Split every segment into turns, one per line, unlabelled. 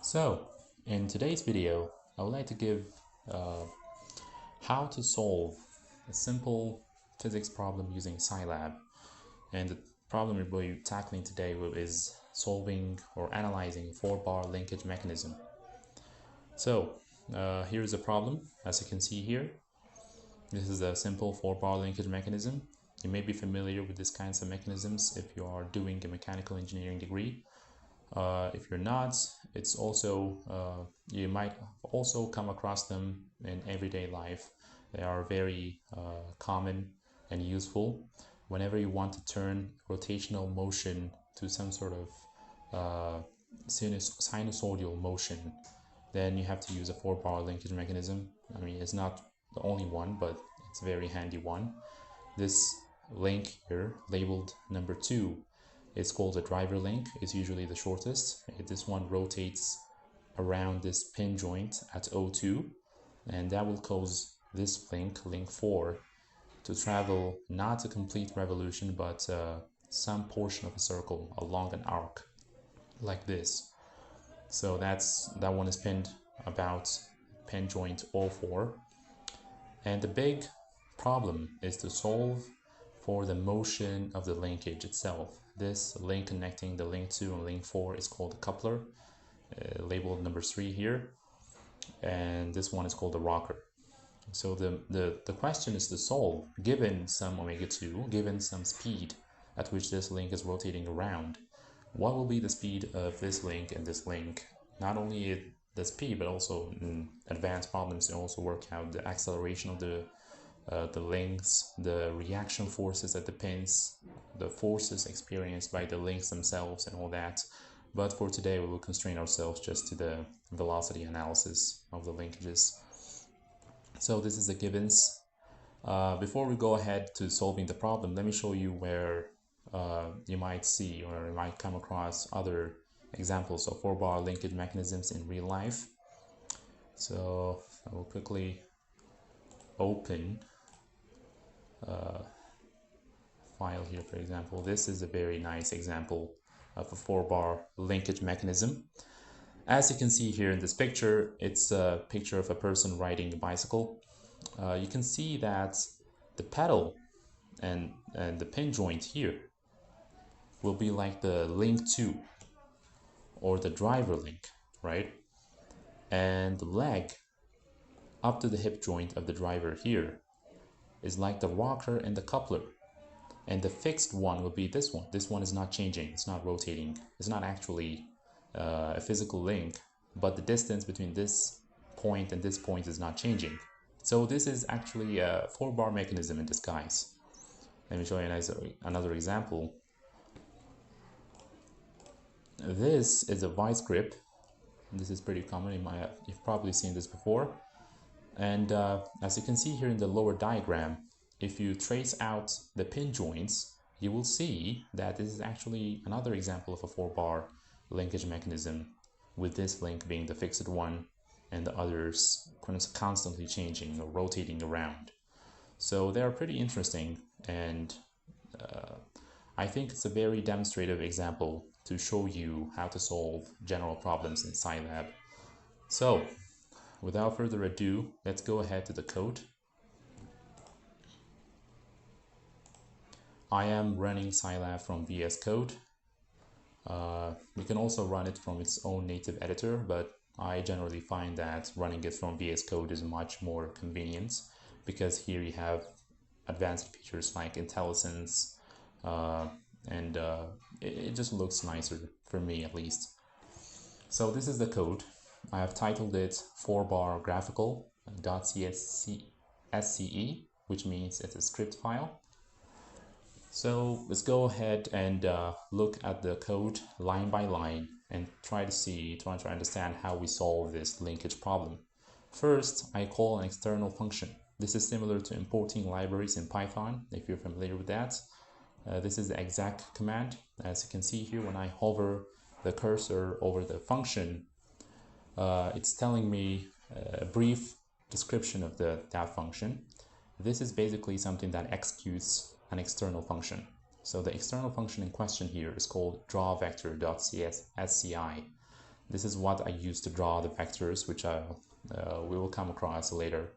So, in today's video, I would like to give how to solve a simple physics problem using Scilab. And the problem we'll be tackling today is solving or analyzing four-bar linkage mechanism. So, here's the problem. As you can see here, this is a simple four-bar linkage mechanism. You may be familiar with these kinds of mechanisms if you are doing a mechanical engineering degree. If you're not, it's also you might also come across them in everyday life. They are very common and useful whenever you want to turn rotational motion to some sort of sinusoidal motion. Then you have to use a four-bar linkage mechanism. I mean, it's not the only one, but it's a very handy one. This link here, labeled number 2, it's called a driver link. It's usually the shortest. This one rotates around this pin joint at O2, and that will cause this link 4, to travel not a complete revolution, but some portion of a circle along an arc, like this. So that one is pinned about pin joint O4. And the big problem is to solve for the motion of the linkage itself. This link connecting the link 2 and link 4 is called a coupler, labeled number 3 here, and this one is called the rocker. So the question is to solve, given some omega 2, given some speed at which this link is rotating around, what will be the speed of this link and this link? Not only the speed, but also in advanced problems, you also work out the acceleration of the links, the reaction forces at the pins, the forces experienced by the links themselves, and all that. But for today, we will constrain ourselves just to the velocity analysis of the linkages. So this is the givens. Before we go ahead to solving the problem, let me show you where you might see or you might come across other examples of four-bar linkage mechanisms in real life. So I will quickly open file here. For example, this is a very nice example of a four-bar linkage mechanism. As you can see here in this picture, it's a picture of a person riding a bicycle. You can see that the pedal and the pin joint here will be like the link 2 or the driver link, right? And the leg up to the hip joint of the driver here is like the rocker and the coupler, and the fixed one will be this one. This one is not changing, it's not rotating, it's not actually a physical link, but the distance between this point and this point is not changing. So this is actually a four-bar mechanism in disguise. Let me show you another example. This is a vice grip. This is pretty common. You've probably seen this before. And as you can see here in the lower diagram, if you trace out the pin joints, you will see that this is actually another example of a four-bar linkage mechanism, with this link being the fixed one and the others constantly changing or rotating around. So they are pretty interesting, and I think it's a very demonstrative example to show you how to solve general problems in Scilab. So without further ado, let's go ahead to the code. I am running Scilab from VS Code. You can also run it from its own native editor, but I generally find that running it from VS Code is much more convenient, because here you have advanced features like IntelliSense, and it just looks nicer for me, at least. So this is the code. I have titled it four-bar graphical.csce, which means it's a script file. So let's go ahead and look at the code line by line and try to understand how we solve this linkage problem. First, I call an external function. This is similar to importing libraries in Python, if you're familiar with that. This is the exec command. As you can see here, when I hover the cursor over the function, it's telling me a brief description of that function. This is basically something that executes an external function. So the external function in question here is called drawVector.sci. This is what I use to draw the vectors, which we will come across later.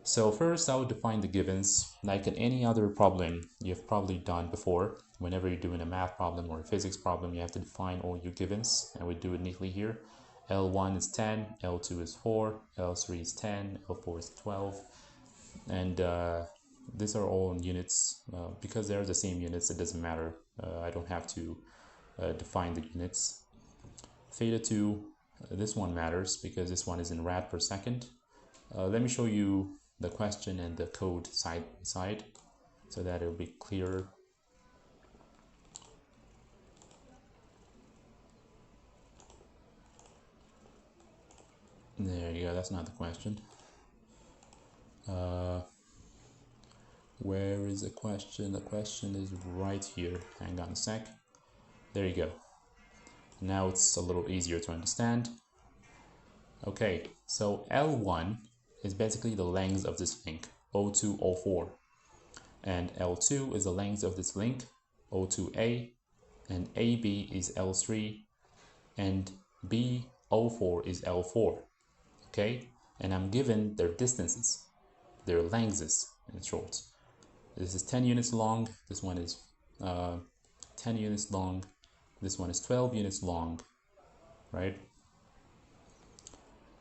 So first I will define the givens. Like in any other problem you've probably done before, whenever you're doing a math problem or a physics problem, you have to define all your givens, and we do it neatly here. L1 is 10, L2 is 4, L3 is 10, L4 is 12, and these are all in units. Because they're the same units, it doesn't matter. I don't have to define the units. Theta 2, this one matters because this one is in rad per second. Let me show you the question and the code side by side so that it will be clearer. There you go, that's not the question. Where is the question? The question is right here. Hang on a sec. There you go. Now it's a little easier to understand. Okay, so L1 is basically the length of this link, O2, O4. And L2 is the length of this link, O2A, and AB is L3, and B, O4 is L4. Okay, and I'm given their distances, their lengths in short. This is 10 units long, this one is 10 units long, this one is 12 units long, right?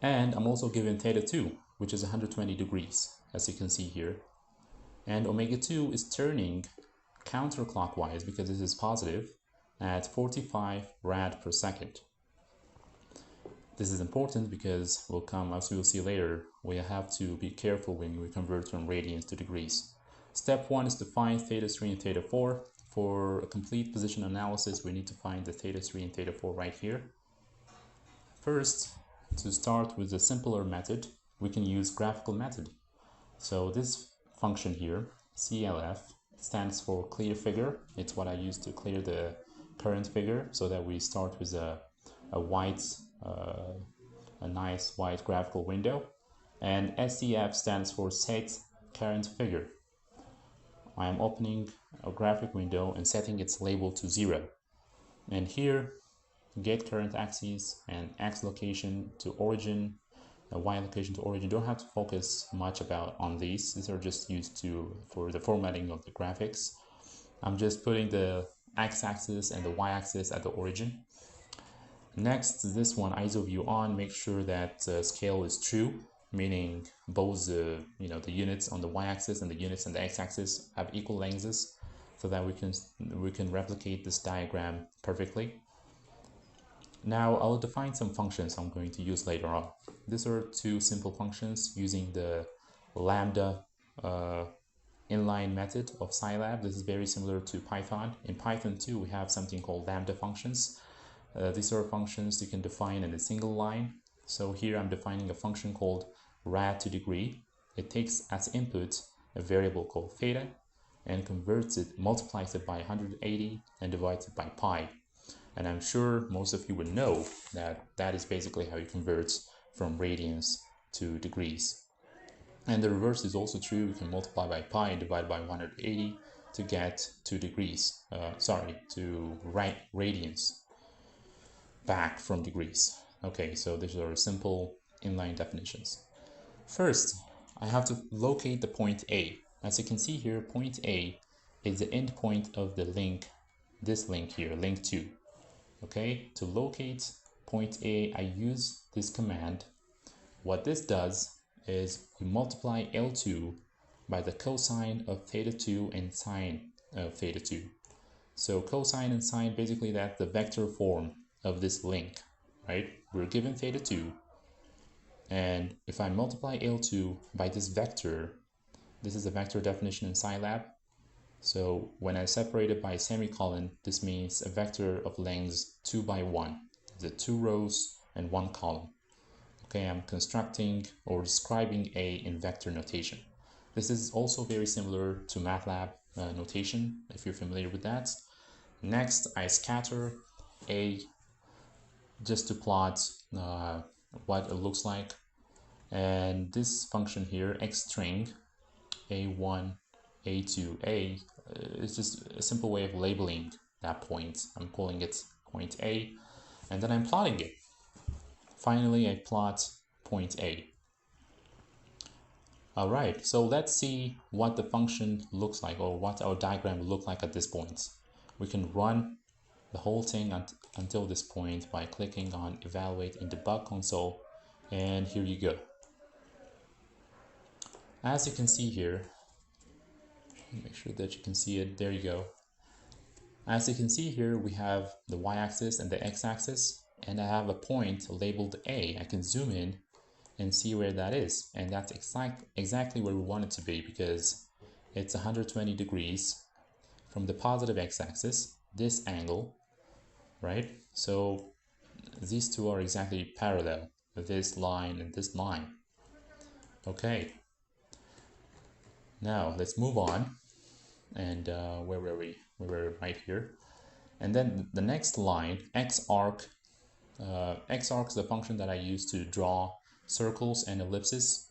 And I'm also given theta 2, which is 120 degrees, as you can see here. And omega 2 is turning counterclockwise, because this is positive, at 45 rad per second. This is important because we'll come, as we'll see later, we have to be careful when we convert from radians to degrees. Step 1 is to find theta 3 and theta 4. For a complete position analysis, we need to find the theta 3 and theta 4 right here. First, to start with a simpler method, we can use graphical method. So this function here, Scilab, stands for clear figure. It's what I use to clear the current figure, so that we start with a nice white graphical window. And SCF stands for set current figure. I am opening a graphic window and setting its label to 0. And here, get current axis and X location to origin, Y location to origin. Don't have to focus much on these. These are just used for the formatting of the graphics. I'm just putting the X axis and the Y axis at the origin. Next, this one, ISO view on, make sure that scale is true, meaning both the units on the y-axis and the units on the x-axis have equal lengths, so that we can replicate this diagram perfectly. Now I'll define some functions I'm going to use later on. These are two simple functions using the lambda inline method of Scilab. This is very similar to Python. In Python too, we have something called lambda functions. These are functions you can define in a single line. So here I'm defining a function called rad to degree. It takes as input a variable called theta and converts it, multiplies it by 180 and divides it by pi. And I'm sure most of you would know that that is basically how you convert from radians to degrees. And the reverse is also true. You can multiply by pi and divide by 180 to get 2 degrees. To radians back from degrees. Okay, so these are simple inline definitions. First, I have to locate the point A. As you can see here, point A is the end point of the link, this link here, link 2. Okay, to locate point A, I use this command. What this does is we multiply L2 by the cosine of theta 2 and sine of theta 2. So cosine and sine, basically that's the vector form of this link, right? We're given theta 2, and if I multiply L2 by this vector, this is a vector definition in Scilab. So when I separate it by a semicolon, this means a vector of length 2 by 1, the 2 rows and 1 column. Okay, I'm constructing or describing A in vector notation. This is also very similar to MATLAB notation, if you're familiar with that. Next, I scatter A just to plot what it looks like. And this function here, xstring, A1, A2, A, is just a simple way of labeling that point. I'm calling it point A, and then I'm plotting it. Finally, I plot point A. Alright, so let's see what the function looks like, or what our diagram will look like at this point. We can run the whole thing until this point by clicking on Evaluate in Debug Console, and here you go. As you can see here, make sure that you can see it, there you go. As you can see here, we have the y-axis and the x-axis, and I have a point labeled A. I can zoom in and see where that is, and that's exactly where we want it to be, because it's 120 degrees from the positive x-axis, this angle, right? So these two are exactly parallel, this line and this line. Okay, now let's move on, and where were we? We were right here. And then the next line, xarc. Xarc is the function that I use to draw circles and ellipses.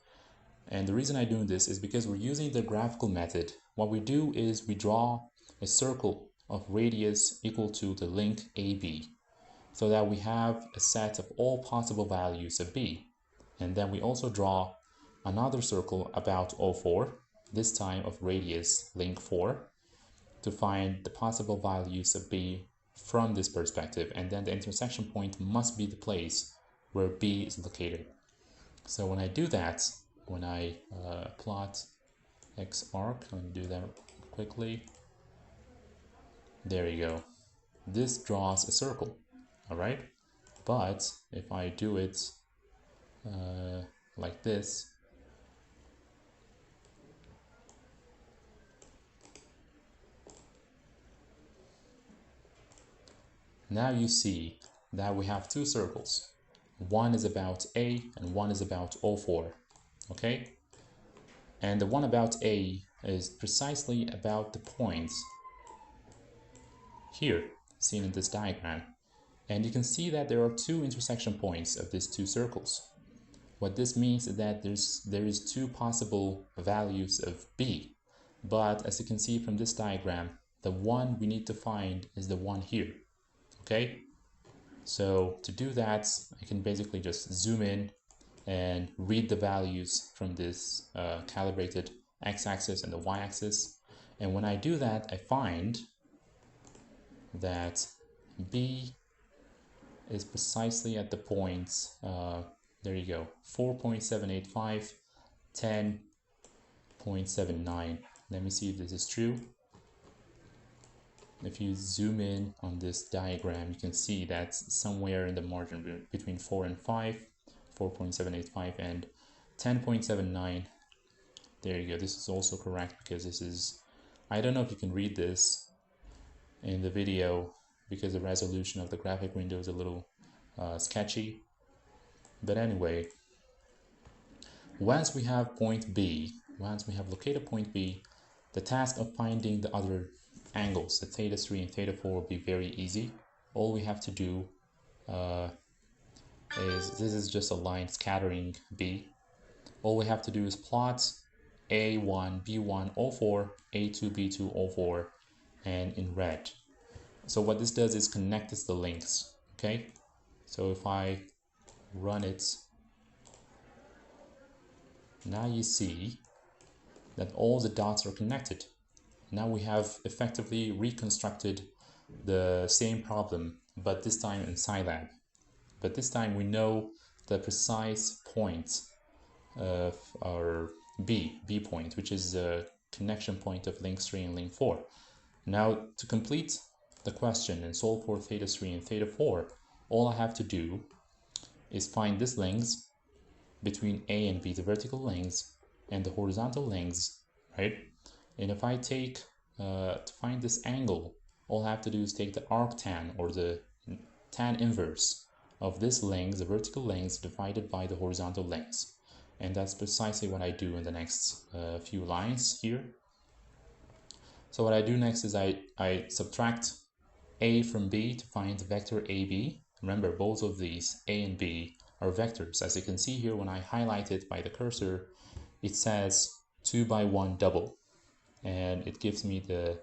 And the reason I'm doing this is because we're using the graphical method. What we do is we draw a circle of radius equal to the length AB, so that we have a set of all possible values of B. And then we also draw another circle about O4, this time of radius length 4, to find the possible values of B from this perspective. And then the intersection point must be the place where B is located. So when I do that, when I plot xarc, let me do that quickly. There you go. This draws a circle, all right? But if I do it like this, now you see that we have two circles. One is about A and one is about O4, okay? And the one about A is precisely about the points here, seen in this diagram. And you can see that there are two intersection points of these two circles. What this means is that there is two possible values of B. But as you can see from this diagram, the one we need to find is the one here, okay? So to do that, I can basically just zoom in and read the values from this calibrated x-axis and the y-axis. And when I do that, I find that B is precisely at the points, there you go, 4.785, 10.79. Let me see if this is true. If you zoom in on this diagram, you can see that's somewhere in the margin between 4 and 5, 4.785 and 10.79. There you go. This is also correct, because this is, I don't know if you can read this in the video because the resolution of the graphic window is a little sketchy. But anyway, once we have point B, once we have located point B, the task of finding the other angles, the theta 3 and theta 4, will be very easy. All we have to do is, this is just a line scattering B. All we have to do is plot A1, B1, O4, A2, B2, O4, and in red. So what this does is connects the links, okay? So if I run it, now you see that all the dots are connected. Now we have effectively reconstructed the same problem, but this time in Scilab. But this time we know the precise point of our B point, which is the connection point of link 3 and link 4. Now to complete the question and solve for theta 3 and theta 4, all I have to do is find this lengths between A and B, the vertical lengths and the horizontal lengths, right? And if I take, to find this angle, all I have to do is take the arctan, or the tan inverse of this length, the vertical length, divided by the horizontal length. And that's precisely what I do in the next few lines here. So what I do next is I subtract A from B to find the vector AB. Remember, both of these, A and B, are vectors. As you can see here, when I highlight it by the cursor, it says 2 by 1 double. And it gives me the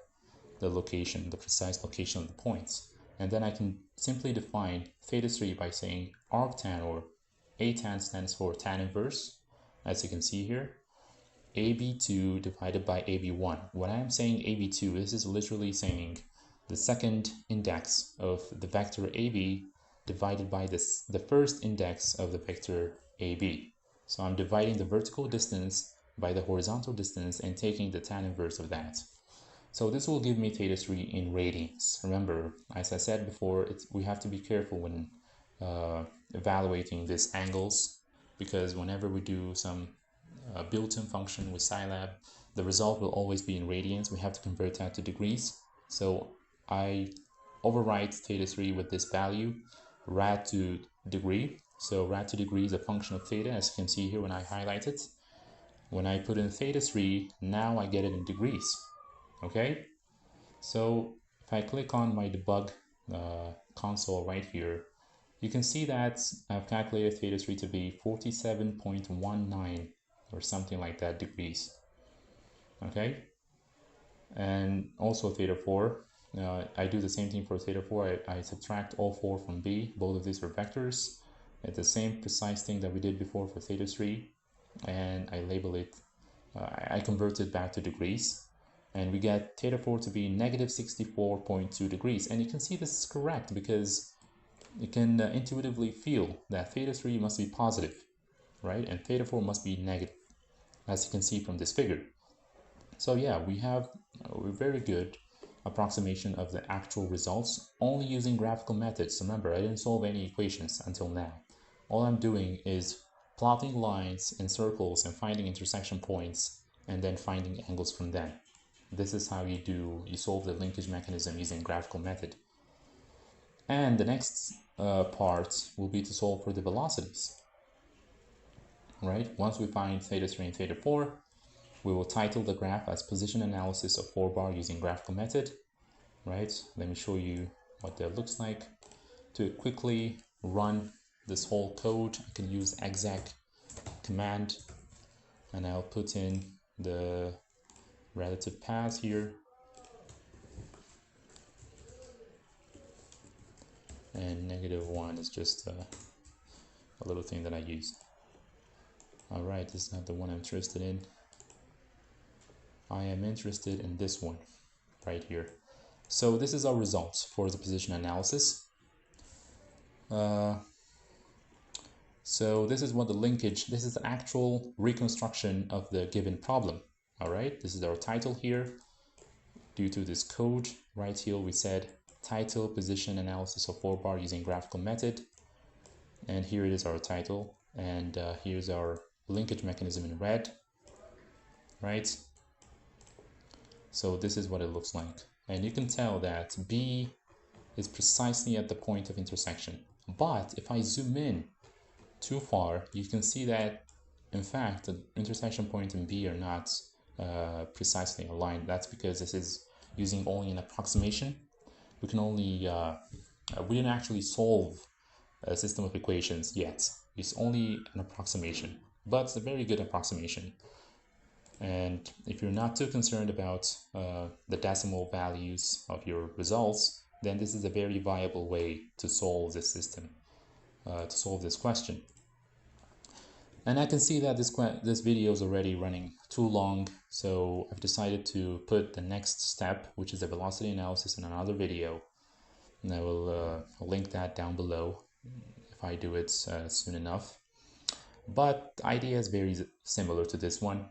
location, the precise location of the points. And then I can simply define theta 3 by saying arctan, or A tan stands for tan inverse, as you can see here. AB2 divided by AB1. When I'm saying AB2, this is literally saying the second index of the vector AB divided by the first index of the vector AB. So I'm dividing the vertical distance by the horizontal distance and taking the tan inverse of that. So this will give me theta 3 in radians. Remember, as I said before, we have to be careful when evaluating these angles, because whenever we do some built-in function with Scilab, the result will always be in radians. We have to convert that to degrees. So I overwrite theta 3 with this value, rad to degree. So rad to degree is a function of theta, as you can see here when I highlight it. When I put in theta 3, now I get it in degrees. Okay? So if I click on my debug console right here, you can see that I've calculated theta 3 to be 47.19 or something like that degrees. Okay? And also theta 4, I do the same thing for theta 4. I subtract all 4 from B. Both of these are vectors. It's the same precise thing that we did before for theta 3, and I label it, I convert it back to degrees, and we get theta 4 to be negative 64.2 degrees. And you can see this is correct because you can intuitively feel that theta 3 must be positive, right? And theta 4 must be negative, as you can see from this figure. So yeah, we have a very good approximation of the actual results only using graphical methods. Remember, I didn't solve any equations until now. All I'm doing is plotting lines and circles and finding intersection points and then finding angles from them. This is how you solve the linkage mechanism using graphical method. And the next part will be to solve for the velocities. Right? Once we find theta 3 and theta 4, we will title the graph as position analysis of fourbar using graphical method. Right? Let me show you what that looks like. To quickly run this whole code, I can use exec command, and I'll put in the relative path here. And -1 is just a little thing that I use. Alright, this is not the one I'm interested in. I am interested in this one right here. So this is our results for the position analysis. So this is what the linkage, this is the actual reconstruction of the given problem. Alright, this is our title here. Due to this code right here, we said title position analysis of fourbar using graphical method. And here it is our title. And here's our linkage mechanism in red. Right? So this is what it looks like. And you can tell that B is precisely at the point of intersection. But if I zoom in too far, you can see that in fact the intersection point and B are not precisely aligned. That's because this is using only an approximation. We can only we didn't actually solve a system of equations yet. It's only an approximation, but it's a very good approximation. And if you're not too concerned about the decimal values of your results, then this is a very viable way to solve this system, to solve this question. And I can see that this video is already running too long, so I've decided to put the next step, which is the velocity analysis, in another video. And I will link that down below if I do it soon enough. But the idea is very similar to this one.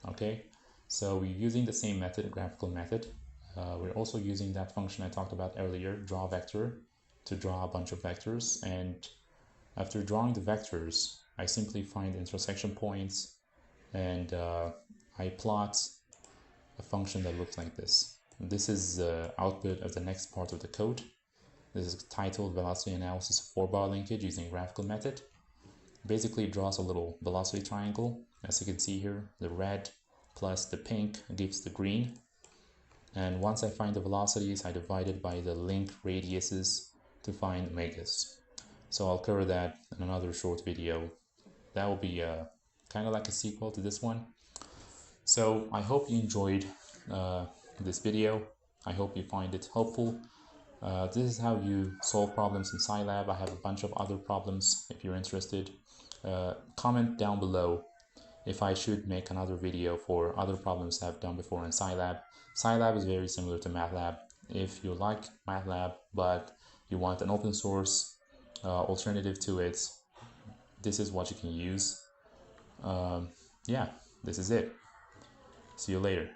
Okay, so we're using the same method, graphical method. We're also using that function I talked about earlier, draw vector, to draw a bunch of vectors. And after drawing the vectors, I simply find intersection points, and I plot a function that looks like this. This is the output of the next part of the code. This is titled Velocity Analysis of Fourbar Linkage using Graphical Method. Basically, it draws a little velocity triangle. As you can see here, the red plus the pink gives the green. And once I find the velocities, I divide it by the link radiuses to find omegas. So I'll cover that in another short video. That will be kind of like a sequel to this one. So I hope you enjoyed this video. I hope you find it helpful. This is how you solve problems in Scilab. I have a bunch of other problems if you're interested. Comment down below if I should make another video for other problems I've done before in Scilab. Scilab is very similar to MATLAB. If you like MATLAB but you want an open source alternative to it, this is what you can use. Yeah, this is it. See you later.